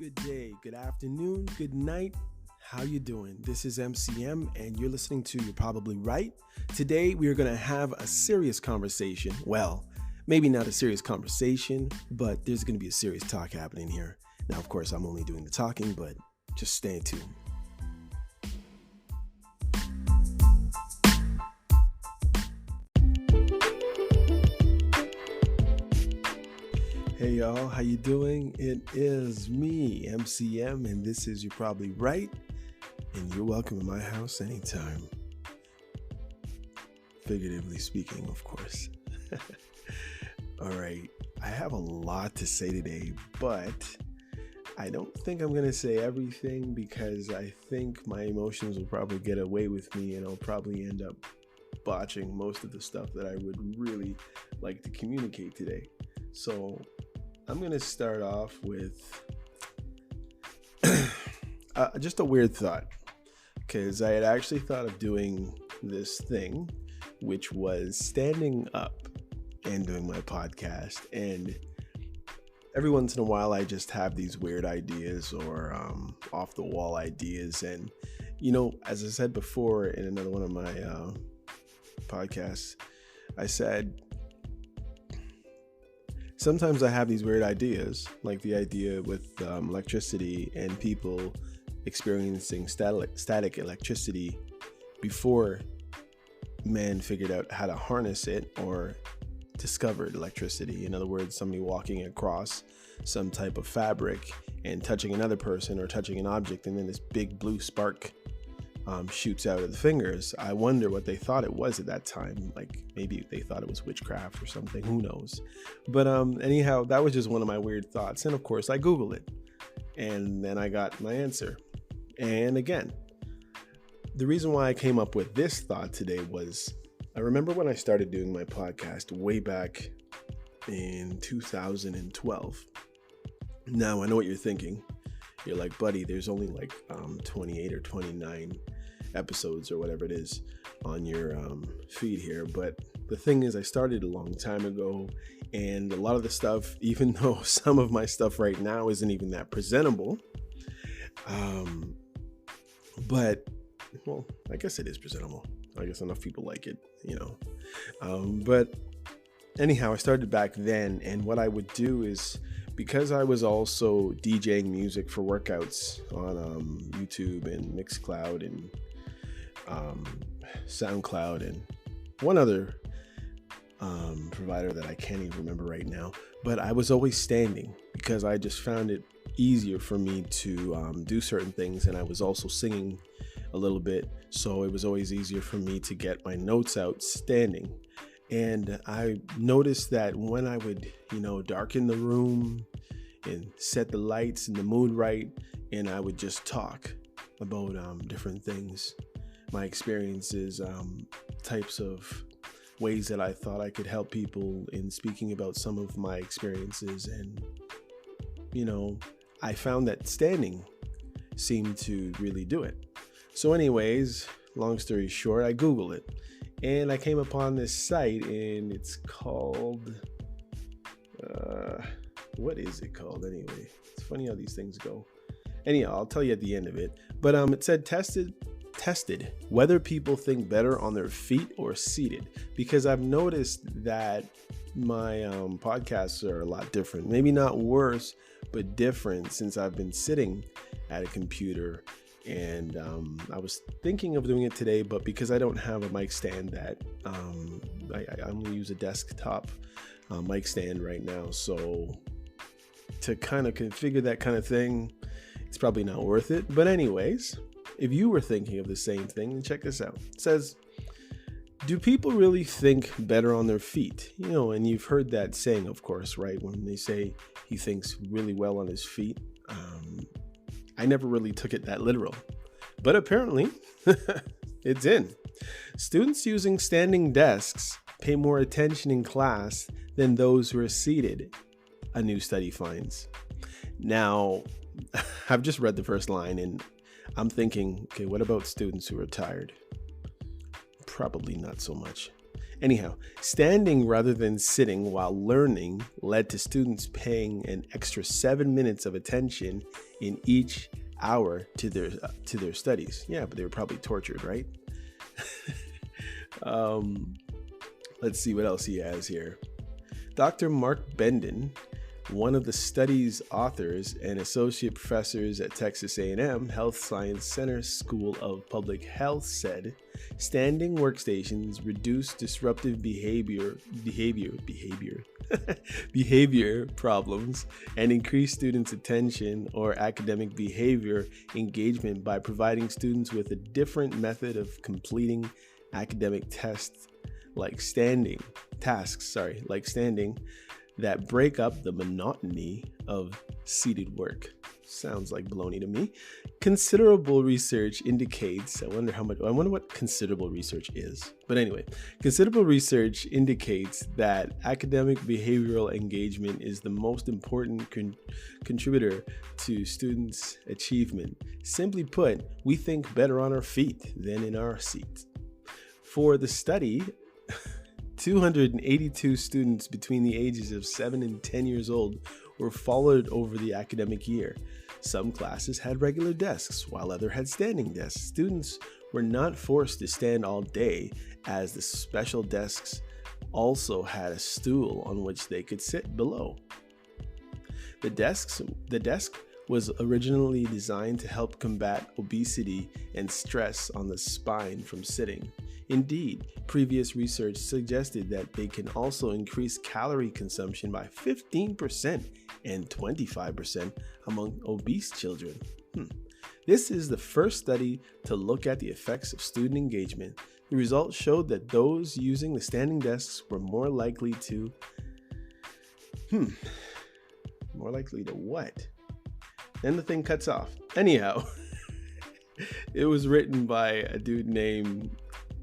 Good day, good afternoon, good night. How you doing? This is MCM and you're listening to You're Probably Right. Today we are going to have a serious conversation. Well, maybe not a serious conversation, but there's going to be a serious talk happening here. Now, of course, I'm only doing the talking, but just stay tuned. Hey y'all, how you doing? It is me, MCM, and this is You're Probably Right, and you're welcome in my house anytime. Figuratively speaking, of course. All right, I have a lot to say today, but I don't think I'm going to say everything because I think my emotions will probably get away with me and I'll probably end up botching most of the stuff that I would really like to communicate today. So I'm going to start off with just a weird thought, because I had actually thought of doing this thing, which was standing up and doing my podcast. And every once in a while, I just have these weird ideas or off the wall ideas. And, you know, as I said before in another one of my podcasts, I said, sometimes I have these weird ideas, like the idea with electricity and people experiencing static electricity before man figured out how to harness it or discovered electricity. In other words, somebody walking across some type of fabric and touching another person or touching an object, and then this big blue spark shoots out of the fingers. I wonder what they thought it was at that time. Like maybe they thought it was witchcraft or something, who knows. But anyhow, that was just one of my weird thoughts. And of course I Googled it and then I got my answer. And again, the reason why I came up with this thought today was I remember when I started doing my podcast way back in 2012. Now I know what you're thinking. You're like, buddy, there's only like 28 or 29 episodes or whatever it is on your feed here. But the thing is, I started a long time ago, and a lot of the stuff, even though some of my stuff right now isn't even that presentable, but well, I guess it is presentable. I guess enough people like it, you know. But anyhow, I started back then, and what I would do is, because I was also DJing music for workouts on YouTube and Mixcloud and SoundCloud and one other provider that I can't even remember right now, but I was always standing because I just found it easier for me to do certain things, and I was also singing a little bit, so it was always easier for me to get my notes out standing. And I noticed that when I would, darken the room and set the lights and the mood right, and I would just talk about different things, my experiences, types of ways that I thought I could help people in speaking about some of my experiences. And, I found that standing seemed to really do it. So anyways, long story short, I Googled it. And I came upon this site, and it's called, what is it called anyway? It's funny how these things go. Anyhow, I'll tell you at the end of it. But it said tested whether people think better on their feet or seated. Because I've noticed that my podcasts are a lot different. Maybe not worse, but different since I've been sitting at a computer. And I was thinking of doing it today, but because I don't have a mic stand that I only use a desktop mic stand right now. So to kind of configure that kind of thing, it's probably not worth it. But anyways, if you were thinking of the same thing, then check this out. It says, do people really think better on their feet? And you've heard that saying, of course, right? When they say he thinks really well on his feet. I never really took it that literal, but apparently it's in. Students using standing desks pay more attention in class than those who are seated, a new study finds. Now, I've just read the first line and I'm thinking, okay, what about students who are tired? Probably not so much. Anyhow, standing rather than sitting while learning led to students paying an extra 7 minutes of attention in each hour to their studies. Yeah, but they were probably tortured, right? Let's see what else he has here. Dr. Mark Bendon, one of the study's authors and associate professors at Texas A&M Health Science Center School of Public Health, said standing workstations reduce disruptive behavior problems and increase students' attention or academic behavior engagement by providing students with a different method of completing academic tasks like standing that break up the monotony of seated work. Sounds like baloney to me. Considerable research indicates, I wonder what considerable research is. But anyway, considerable research indicates that academic behavioral engagement is the most important contributor to students' achievement. Simply put, we think better on our feet than in our seats. For the study, 282 students between the ages of 7 and 10 years old were followed over the academic year. Some classes had regular desks, while others had standing desks. Students were not forced to stand all day, as the special desks also had a stool on which they could sit below. The desk was originally designed to help combat obesity and stress on the spine from sitting. Indeed, previous research suggested that they can also increase calorie consumption by 15% and 25% among obese children. This is the first study to look at the effects of student engagement. The results showed that those using the standing desks were more likely to what? Then the thing cuts off. Anyhow, it was written by a dude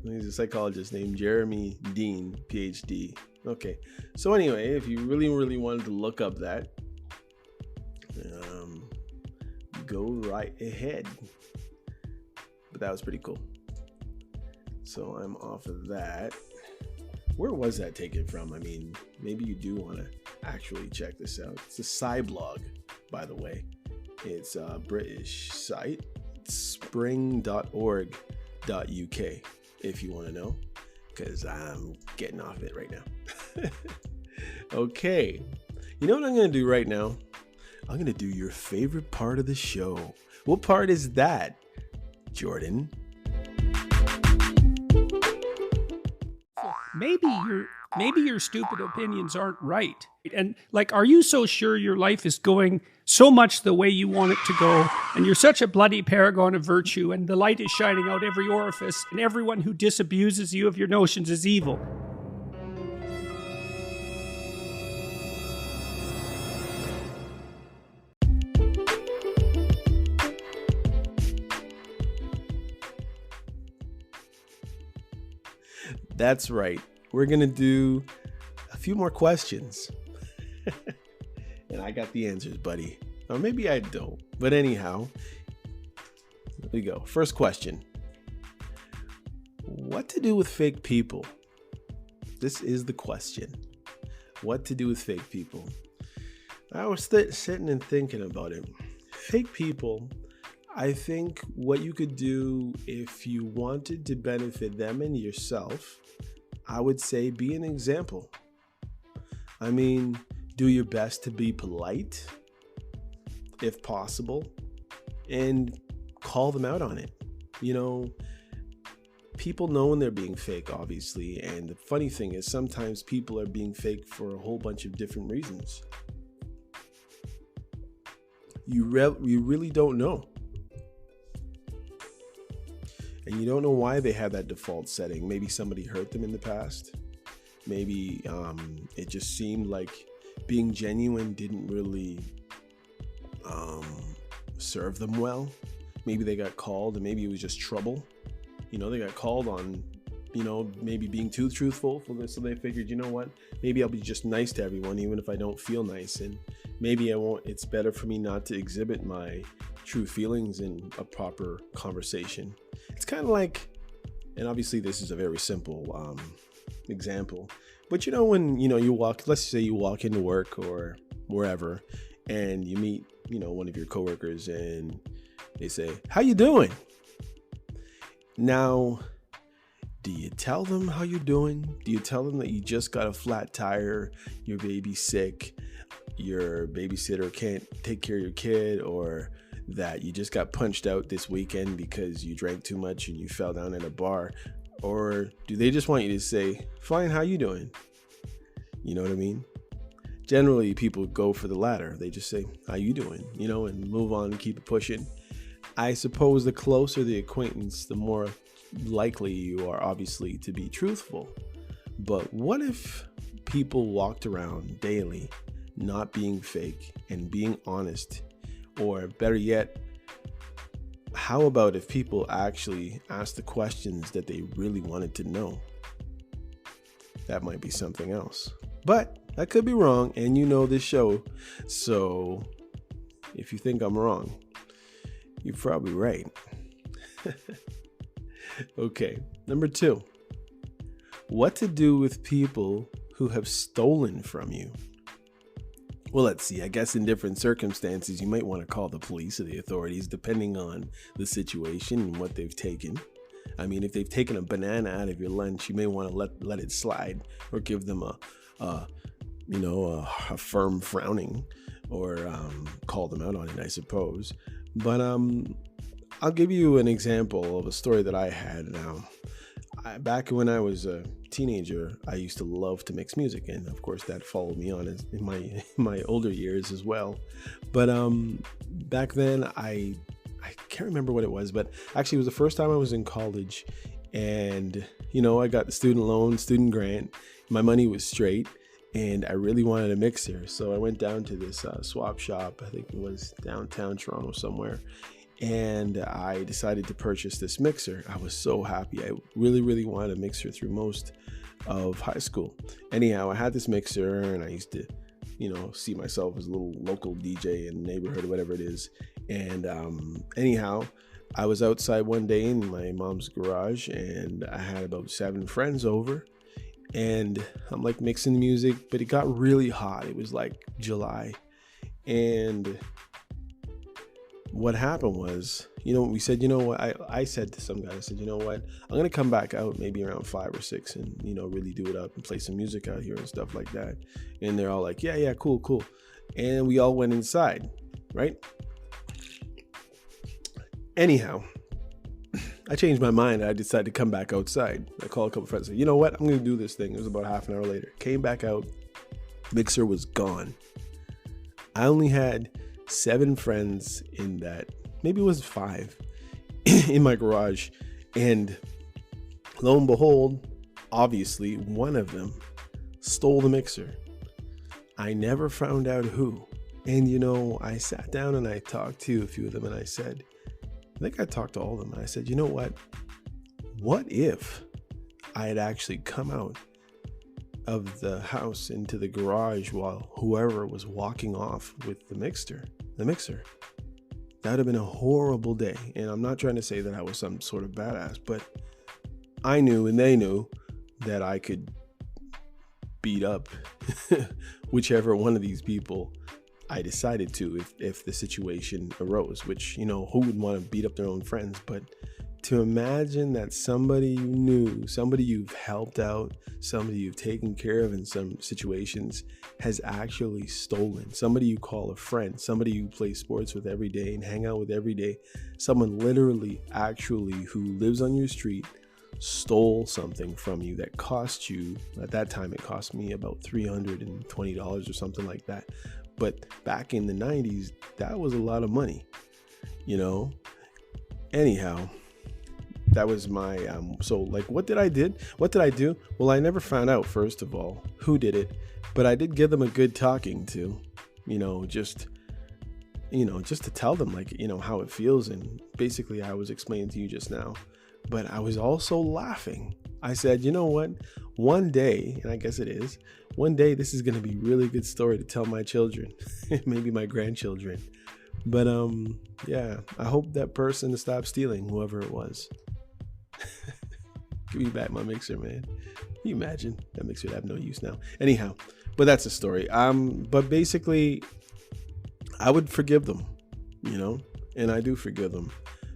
he's a psychologist named Jeremy Dean, PhD. Okay, so anyway, if you really, really wanted to look up that, go right ahead. But that was pretty cool. So I'm off of that. Where was that taken from? I mean, maybe you do want to actually check this out. It's a Sciblog, by the way. It's a British site, spring.org.uk, if you want to know, because I'm getting off it right now. Okay, you know what I'm going to do right now? I'm going to do your favorite part of the show. What part is that, Jordan? Maybe your stupid opinions aren't right. And are you so sure your life is going so much the way you want it to go, and you're such a bloody paragon of virtue, and the light is shining out every orifice, and everyone who disabuses you of your notions is evil? That's right. We're going to do a few more questions. And I got the answers, buddy. Or maybe I don't. But anyhow, here we go. First question. What to do with fake people? This is the question. What to do with fake people? I was sitting and thinking about it. Fake people, I think what you could do if you wanted to benefit them and yourself, I would say be an example. I mean, do your best to be polite, if possible, and call them out on it. You know, people know when they're being fake, obviously, and the funny thing is sometimes people are being fake for a whole bunch of different reasons. You really don't know. And you don't know why they have that default setting. Maybe somebody hurt them in the past. Maybe it just seemed like being genuine didn't really serve them well. Maybe they got called and maybe it was just trouble. You know, they got called on, maybe being too truthful. So they figured, you know what, maybe I'll be just nice to everyone, even if I don't feel nice. And maybe it's better for me not to exhibit my true feelings in a proper conversation. It's kind of like, and obviously this is a very simple example, but when you walk, let's say you walk into work or wherever, and you meet one of your coworkers and they say, "How you doing?" Now, do you tell them how you're doing? Do you tell them that you just got a flat tire, your baby's sick, your babysitter can't take care of your kid, or that you just got punched out this weekend because you drank too much and you fell down at a bar? Or do they just want you to say, "Fine, how you doing?" You know what I mean? Generally, people go for the latter. They just say, "How you doing?" And move on and keep it pushing. I suppose the closer the acquaintance, the more likely you are obviously to be truthful. But what if people walked around daily not being fake and being honest? Or better yet, how about if people actually asked the questions that they really wanted to know? That might be something else. But I could be wrong, and this show. So if you think I'm wrong, you're probably right. Okay, number 2. What to do with people who have stolen from you? Well, let's see. I guess in different circumstances, you might want to call the police or the authorities, depending on the situation and what they've taken. I mean, if they've taken a banana out of your lunch, you may want to let it slide, or give them a firm frowning, or call them out on it, I suppose. But I'll give you an example of a story that I had. Now, back when I was a teenager, I used to love to mix music, and of course that followed me on in my older years as well. But back then, I can't remember what it was, but actually it was the first time I was in college, and I got the student grant. My money was straight, and I really wanted a mixer, so I went down to this swap shop. I think it was downtown Toronto somewhere. And I decided to purchase this mixer. I was so happy. I really, really wanted a mixer through most of high school. Anyhow, I had this mixer, and I used to, see myself as a little local DJ in the neighborhood or whatever it is. And anyhow, I was outside one day in my mom's garage, and I had about 7 friends over. And I'm like mixing music, but it got really hot. It was like July. And what happened was, we said, I said to some guy, I said, "You know what, I'm going to come back out maybe around 5 or 6 and, really do it up and play some music out here and stuff like that." And they're all like, yeah, cool. And we all went inside, right? Anyhow, I changed my mind. I decided to come back outside. I called a couple friends and said, "You know what, I'm going to do this thing." It was about half an hour later. Came back out. Mixer was gone. I only had 7 friends in that, maybe it was 5 in my garage. And lo and behold, obviously one of them stole the mixer. I never found out who. And I sat down and I talked to a few of them, and I said, I think I talked to all of them, and I said, "You know what if I had actually come out of the house into the garage while whoever was walking off with the mixer? That would have been a horrible day." And I'm not trying to say that I was some sort of badass, but I knew, and they knew, that I could beat up whichever one of these people I decided to, if the situation arose, which, who would want to beat up their own friends? But to imagine that somebody you knew, somebody you've helped out, somebody you've taken care of in some situations, has actually stolen, somebody you call a friend, somebody you play sports with every day and hang out with every day, someone literally, actually, who lives on your street, stole something from you that cost you, at that time it cost me about $320 or something like that. But back in the 90s, that was a lot of money, Anyhow, that was my, so like, what did I do? Well, I never found out, first of all, who did it, but I did give them a good talking to, just to tell them, like, how it feels. And basically I was explaining to you just now, but I was also laughing. I said, you know what, one day, and I guess it is, one day this is going to be a really good story to tell my children, maybe my grandchildren. But yeah, I hope that person stopped stealing, whoever it was. Give me back my mixer, man. Can you imagine? That mixer would have no use now. Anyhow, but that's a story. But basically, I would forgive them, and I do forgive them.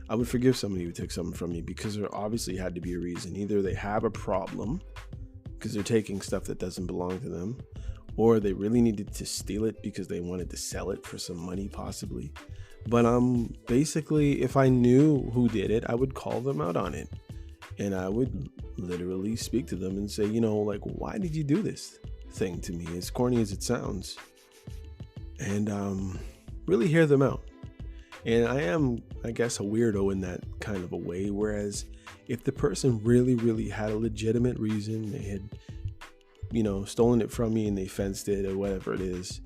I would forgive somebody who took something from me because there obviously had to be a reason. Either they have a problem because they're taking stuff that doesn't belong to them, or they really needed to steal it because they wanted to sell it for some money possibly. But basically, if I knew who did it, I would call them out on it. And I would literally speak to them and say, like, why did you do this thing to me? As corny as it sounds. And really hear them out. And I am, I guess, a weirdo in that kind of a way. Whereas if the person really, really had a legitimate reason, they had, stolen it from me and they fenced it or whatever it is,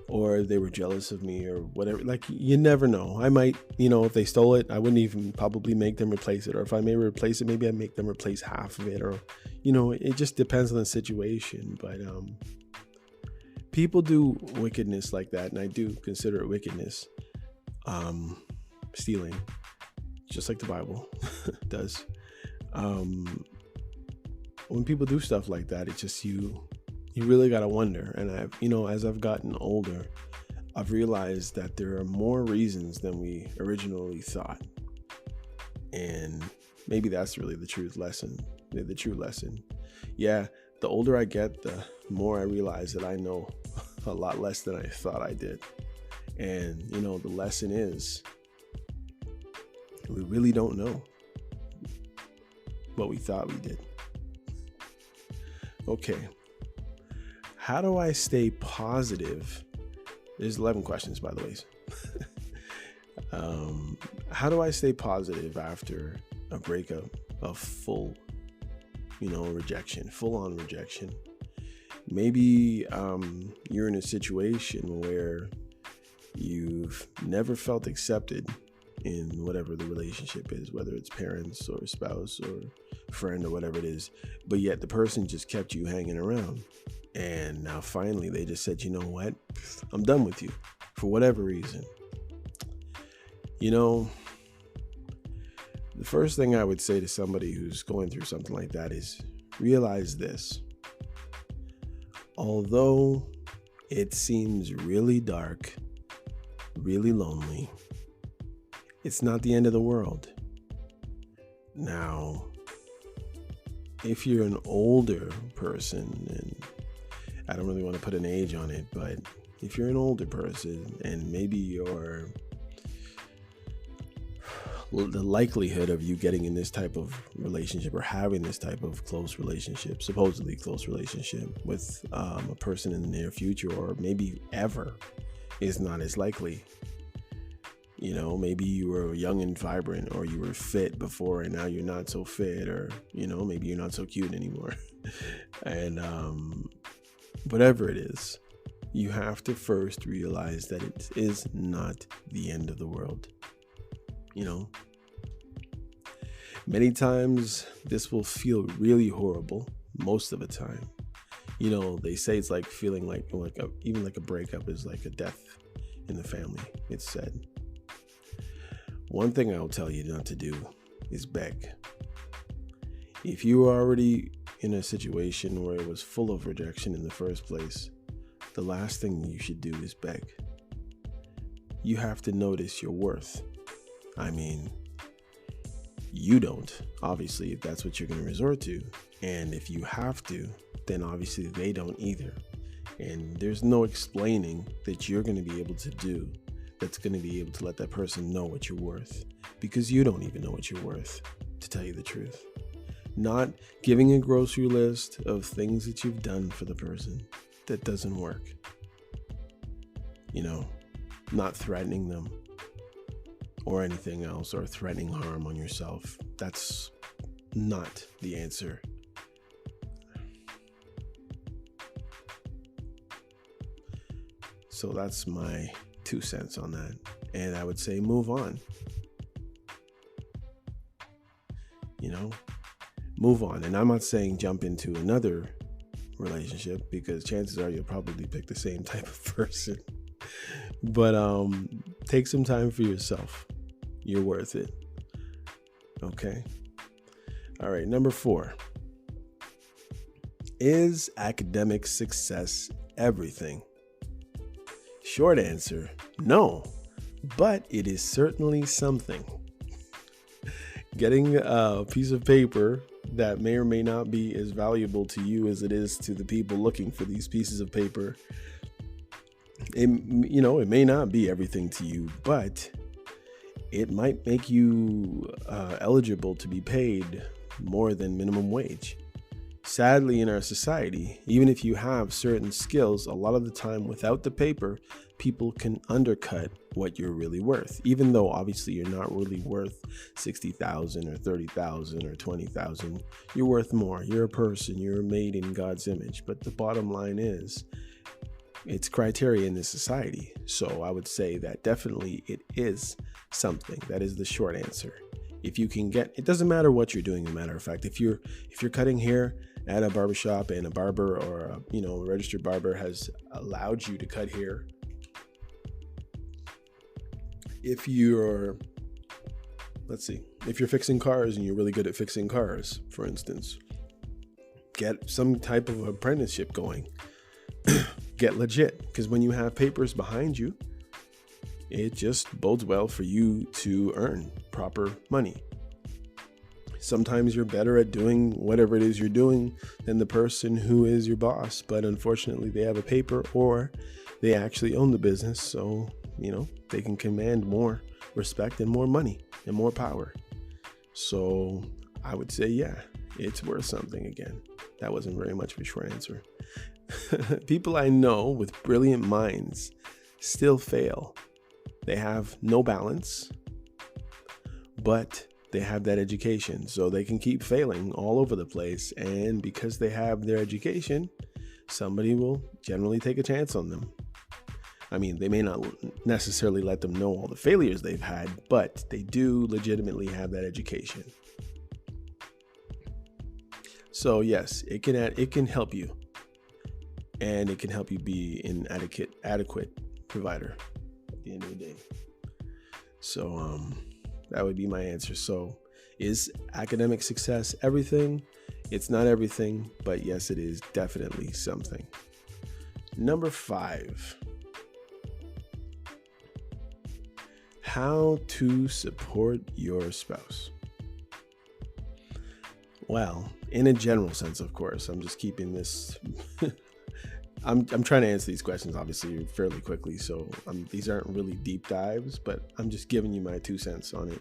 or they were jealous of me or whatever, like, you never know. I might, if they stole it, I wouldn't even probably make them replace it. Or if I may replace it, maybe I'd make them replace half of it, or, it just depends on the situation. But people do wickedness like that, and I do consider it wickedness. Stealing, just like the Bible does. When people do stuff like that, it's just you really got to wonder. And as I've gotten older, I've realized that there are more reasons than we originally thought. And maybe that's really the true lesson. Yeah, the older I get, the more I realize that I know a lot less than I thought I did. And, the lesson is we really don't know what we thought we did. Okay. How do I stay positive? There's 11 questions, by the way. How do I stay positive after a breakup, a full, rejection, full on rejection? Maybe you're in a situation where you've never felt accepted in whatever the relationship is, whether it's parents or spouse or friend or whatever it is, but yet the person just kept you hanging around. And now finally they just said, you know what? I'm done with you for whatever reason. The first thing I would say to somebody who's going through something like that is realize this. Although it seems really dark, really lonely, it's not the end of the world. Now, if you're an older person, and I don't really want to put an age on it, but if you're an older person and maybe the likelihood of you getting in this type of relationship or having this type of supposedly close relationship with a person in the near future, or maybe ever, is not as likely. Maybe you were young and vibrant, or you were fit before and now you're not so fit, or, maybe you're not so cute anymore. And whatever it is, you have to first realize that it is not the end of the world. Many times this will feel really horrible. Most of the time, they say it's like feeling like a breakup is like a death in the family. It's said. One thing I'll tell you not to do is beg. If you were already in a situation where it was full of rejection in the first place, the last thing you should do is beg. You have to notice your worth. You don't, obviously, if that's what you're going to resort to. And if you have to, then obviously they don't either. And there's no explaining that you're going to be able to do that's going to be able to let that person know what you're worth, because you don't even know what you're worth, to tell you the truth. Not giving a grocery list of things that you've done for the person, that doesn't work. Not threatening them or anything else, or threatening harm on yourself. That's not the answer. So that's my 2 cents on that. And I would say move on. Move on. And I'm not saying jump into another relationship, because chances are you'll probably pick the same type of person. But take some time for yourself. You're worth it. Okay. All right. Number 4. Is academic success everything? Short answer, no, but it is certainly something. Getting a piece of paper that may or may not be as valuable to you as it is to the people looking for these pieces of paper. It may not be everything to you, but it might make you eligible to be paid more than minimum wage. Sadly, in our society, even if you have certain skills, a lot of the time without the paper, people can undercut what you're really worth, even though obviously you're not really worth 60,000 or 30,000 or 20,000. You're worth more. You're a person. You're made in God's image. But the bottom line is, it's criteria in this society. So I would say that definitely it is something. That is the short answer. If you can get, it doesn't matter what you're doing. As a matter of fact, if you're cutting hair at a barbershop and a barber or a registered barber has allowed you to cut hair, if you're fixing cars and you're really good at fixing cars, for instance, get some type of apprenticeship going. Get legit, because when you have papers behind you, it just bodes well for you to earn proper money. Sometimes you're better at doing whatever it is you're doing than the person who is your boss, but unfortunately they have a paper or they actually own the business, so they can command more respect and more money and more power. So I would say, yeah, it's worth something. Again, that wasn't very much of a short answer. People I know with brilliant minds still fail. They have no balance, but they have that education, so they can keep failing all over the place. And because they have their education, somebody will generally take a chance on them. I mean, they may not necessarily let them know all the failures they've had, but they do legitimately have that education. So yes, it can help you. And it can help you be an adequate provider at the end of the day. So that would be my answer. So is academic success everything? It's not everything, but yes, it is definitely something. Number 5. How to support your spouse. Well, in a general sense, of course, I'm just keeping this I'm trying to answer these questions obviously fairly quickly, so these aren't really deep dives, but I'm just giving you my 2 cents on it.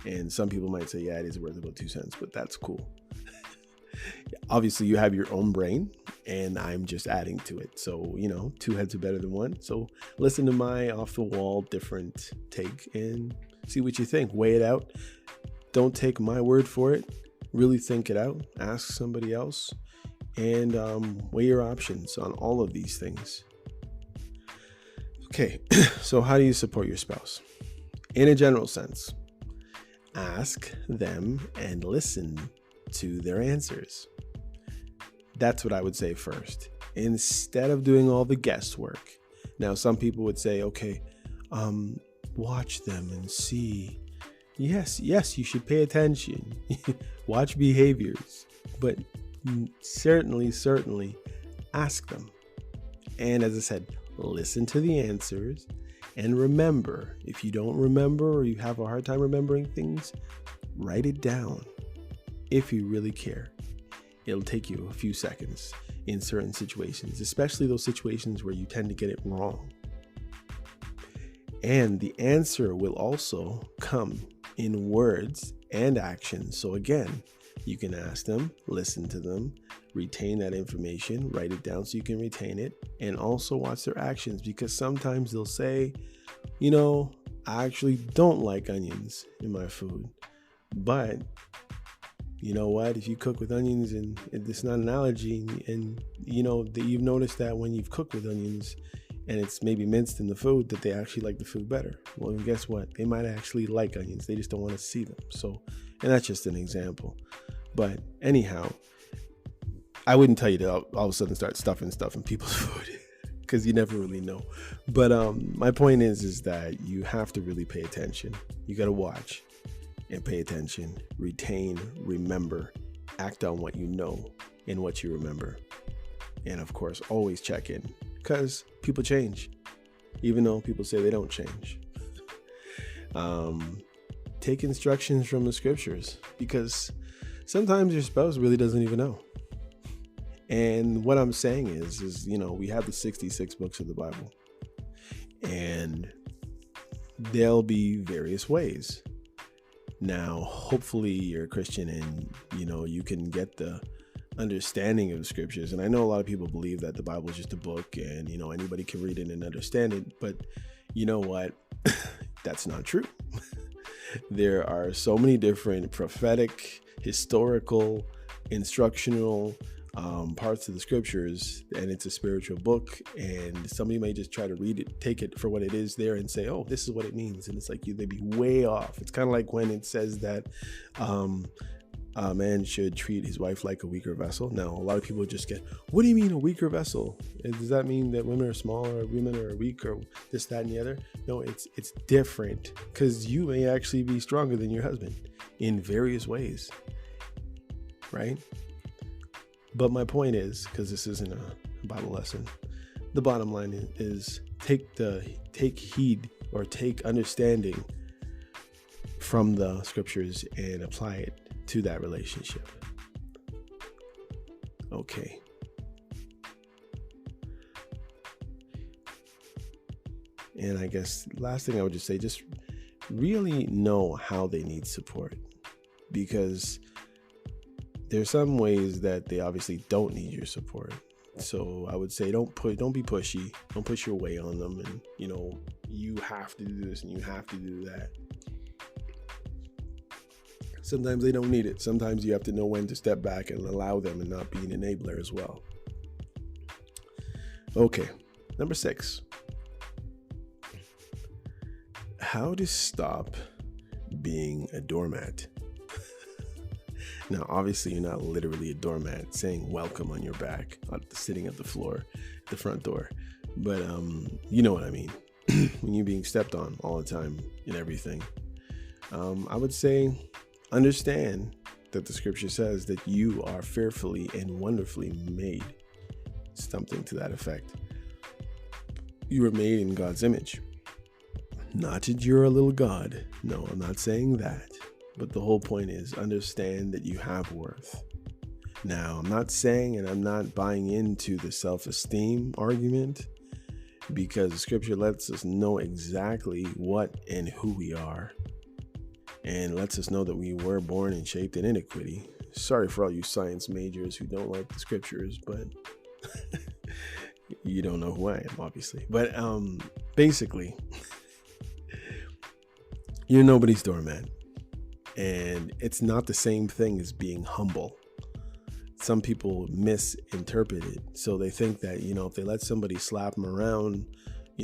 And some people might say, yeah, it is worth about 2 cents, but that's cool. Obviously, you have your own brain, and I'm just adding to it. So, 2 heads are better than 1. So listen to my off-the-wall different take and see what you think. Weigh it out. Don't take my word for it. Really think it out. Ask somebody else. And weigh your options on all of these things. Okay, so how do you support your spouse? In a general sense, ask them and listen to their answers. That's what I would say first, instead of doing all the guesswork. Now, some people would say, okay, watch them and see. Yes, you should pay attention. Watch behaviors, but certainly ask them. And as I said, listen to the answers and remember. If you don't remember or you have a hard time remembering things, write it down if you really care. It'll take you a few seconds in certain situations, especially those situations where you tend to get it wrong. And the answer will also come in words and actions. So again, you can ask them, listen to them, retain that information, write it down so you can retain it, and also watch their actions, because sometimes they'll say, I actually don't like onions in my food. But you know what? If you cook with onions and it's not an allergy, and you've noticed that when you've cooked with onions and it's maybe minced in the food, that they actually like the food better. Well, guess what? They might actually like onions. They just don't want to see them. So, and that's just an example. But anyhow, I wouldn't tell you to all of a sudden start stuffing stuff in people's food, because you never really know. But my point is that you have to really pay attention. You got to watch and pay attention, retain, remember, act on what you know and what you remember. And of course, always check in, because people change. even though people say they don't change. Take instructions from the scriptures, because sometimes your spouse really doesn't even know. And what I'm saying is, we have the 66 books of the Bible, and there'll be various ways. Now, hopefully you're a Christian and, you can get the understanding of the scriptures. And I know a lot of people believe that the Bible is just a book and, anybody can read it and understand it. But you know what? That's not true. There are so many different prophetic, historical, instructional parts of the scriptures, and it's a spiritual book, and somebody may just try to read it, take it for what it is there, and say, oh, this is what it means, and it's like they'd be way off. It's kind of like when it says that a man should treat his wife like a weaker vessel. Now, a lot of people just get, what do you mean a weaker vessel? Does that mean that women are small, or women are weak, or this, that, and the other? No, it's different, because you may actually be stronger than your husband in various ways, right? But my point is, because this isn't a Bible lesson, the bottom line is take heed or take understanding from the scriptures and apply it to that relationship. Okay. And I guess last thing I would just say, just really know how they need support, because there's some ways that they obviously don't need your support. So I would say don't be pushy. Don't push your way on them, and you have to do this and you have to do that. Sometimes they don't need it. Sometimes you have to know when to step back and allow them and not be an enabler as well. Okay, number 6. How to stop being a doormat. Now, obviously, you're not literally a doormat saying welcome on your back, sitting at the floor, the front door. But you know what I mean. When you're being stepped on all the time in everything. I would say understand that the scripture says that you are fearfully and wonderfully made. Something to that effect. You were made in God's image. Not that you're a little God. No, I'm not saying that. But the whole point is understand that you have worth. Now, I'm not saying, and I'm not buying into the self-esteem argument, because the scripture lets us know exactly what and who we are, and lets us know that we were born and shaped in iniquity. Sorry for all you science majors who don't like the scriptures, but you don't know who I am, obviously. But basically, you're nobody's doormat. And it's not the same thing as being humble. Some people misinterpret it. So they think that, if they let somebody slap them around,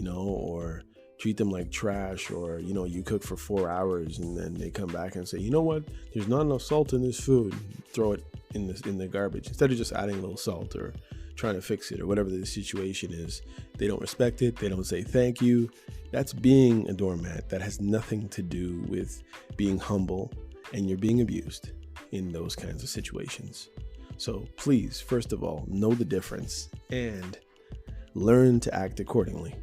or treat them like trash, or, you cook for 4 hours and then they come back and say, you know what, there's not enough salt in this food. Throw it in the garbage instead of just adding a little salt or trying to fix it or whatever the situation is. They don't respect it. They don't say thank you. That's being a doormat. That has nothing to do with being humble, and you're being abused in those kinds of situations. So please, first of all, know the difference and learn to act accordingly.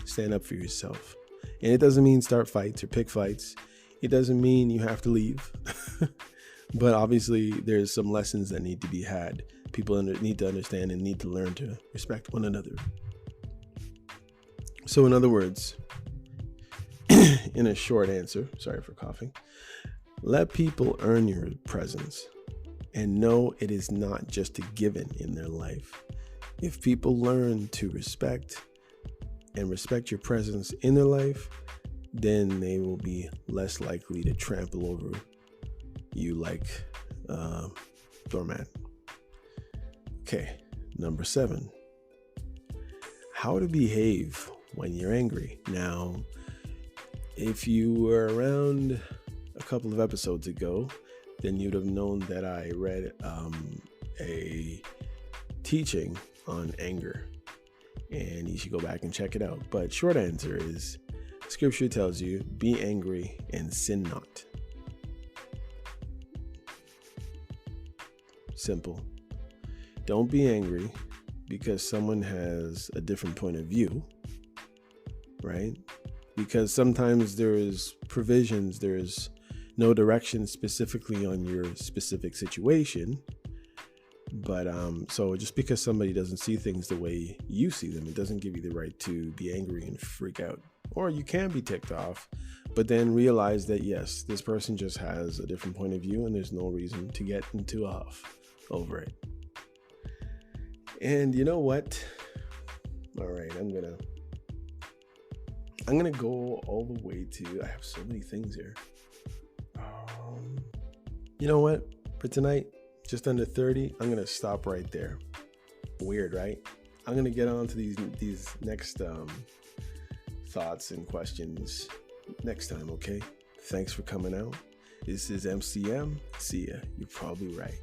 Stand up for yourself. And it doesn't mean start fights or pick fights. It doesn't mean you have to leave. But obviously, there's some lessons that need to be had. People need to understand and need to learn to respect one another. So in other words, in a short answer, sorry for coughing, let people earn your presence and know it is not just a given in their life. If people learn to respect your presence in their life, then they will be less likely to trample over you like doormat. Okay, number 7. How to behave when you're angry. Now, if you were around a couple of episodes ago, then you'd have known that I read a teaching on anger, and you should go back and check it out. But short answer is, scripture tells you, be angry and sin not. Simple. Don't be angry because someone has a different point of view. right? Because sometimes there's provisions, there's no direction specifically on your specific situation. But so just because somebody doesn't see things the way you see them, it doesn't give you the right to be angry and freak out. Or you can be ticked off, but then realize that yes, this person just has a different point of view and there's no reason to get into a huff over it. And you know what? All right, I'm gonna go all the way to, I have so many things here. You know what? For tonight, just under 30, I'm gonna stop right there. Weird, right? I'm gonna get on to these next thoughts and questions next time, okay? Thanks for coming out. This is MCM. See ya. You're probably right.